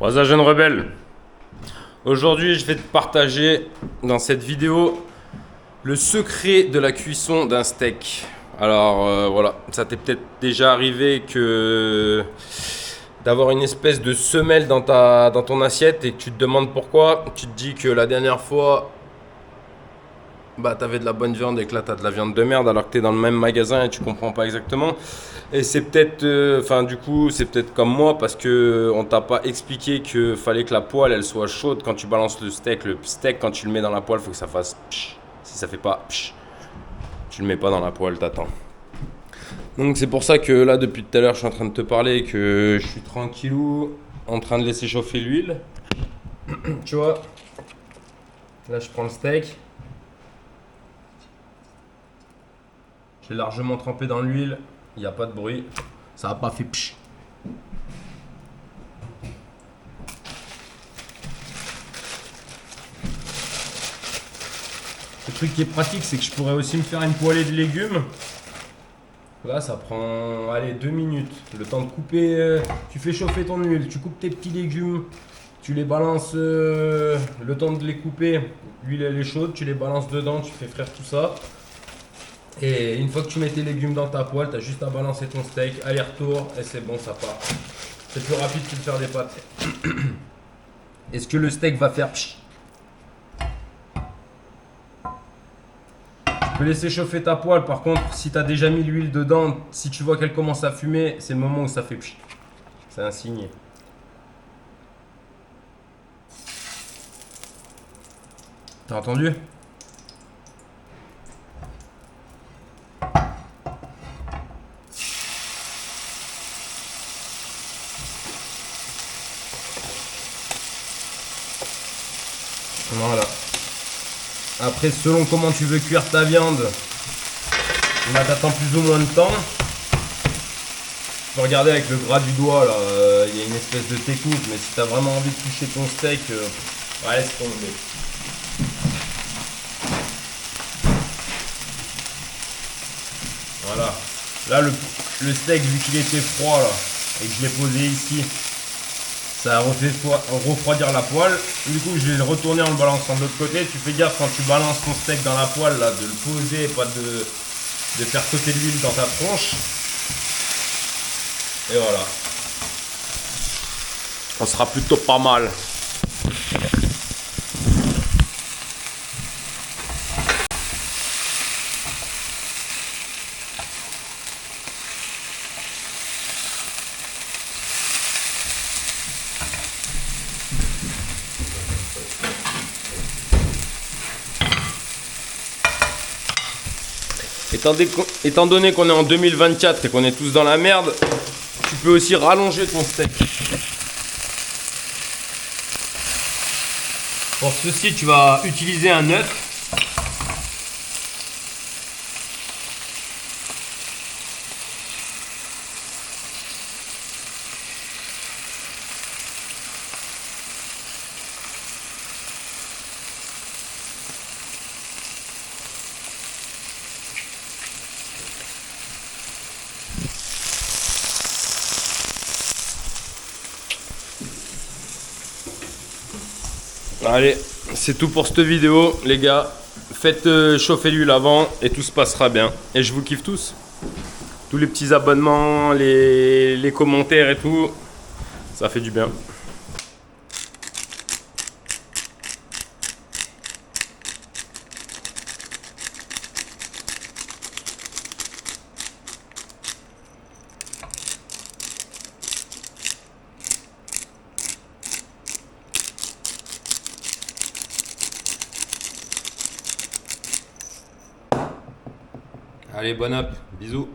Rosa jeune rebelle, aujourd'hui je vais te partager dans cette vidéo le secret de la cuisson d'un steak. Alors voilà, ça t'est peut-être déjà arrivé que d'avoir une espèce de semelle dans ton assiette et que tu te demandes pourquoi. Tu te dis que la dernière fois t'avais de la bonne viande et que là t'as de la viande de merde alors que t'es dans le même magasin et tu comprends pas exactement. Et c'est peut-être, du coup, c'est peut-être comme moi parce que on t'a pas expliqué que fallait que la poêle elle soit chaude quand tu balances le steak. Le steak quand tu le mets dans la poêle, faut que ça fasse psh. Si ça fait pas psh, tu le mets pas dans la poêle, t'attends. Donc c'est pour ça que là depuis tout à l'heure je suis en train de te parler que je suis tranquillou en train de laisser chauffer l'huile. Tu vois, là je prends le steak. J'ai largement trempé dans l'huile, il n'y a pas de bruit, ça n'a pas fait psh. Le truc qui est pratique, c'est que je pourrais aussi me faire une poêlée de légumes. Là, ça prend, allez, 2 minutes. Le temps de couper, tu fais chauffer ton huile, tu coupes tes petits légumes, tu les balances, le temps de les couper, l'huile elle est chaude, tu les balances dedans, tu fais frire tout ça. Et une fois que tu mets tes légumes dans ta poêle, tu as juste à balancer ton steak, aller-retour, et c'est bon, ça part. C'est plus rapide que de faire des pâtes. Est-ce que le steak va faire psh? Tu peux laisser chauffer ta poêle, par contre, si tu as déjà mis l'huile dedans, si tu vois qu'elle commence à fumer, c'est le moment où ça fait psh. C'est un signe. T'as entendu? Voilà. Après, selon comment tu veux cuire ta viande, là t'attends plus ou moins de temps. Tu peux regarder avec le gras du doigt, là, il y a une espèce de technique, mais si t'as vraiment envie de toucher ton steak, laisse tomber. Voilà. Là, le steak, vu qu'il était froid, là, et que je l'ai posé ici, ça a refroidir la poêle. Du coup, je vais le retourner en le balançant de l'autre côté. Tu fais gaffe quand tu balances ton steak dans la poêle, là, de le poser, pas de faire sauter de l'huile dans ta tronche. Et voilà. On sera plutôt pas mal. Étant donné qu'on est en 2024 et qu'on est tous dans la merde, tu peux aussi rallonger ton steak. Pour ceci, tu vas utiliser un œuf. Allez, c'est tout pour cette vidéo, les gars. Faites chauffer l'huile avant et tout se passera bien. Et je vous kiffe tous. Tous les petits abonnements, les commentaires et tout, ça fait du bien. Allez, bon app, bisous.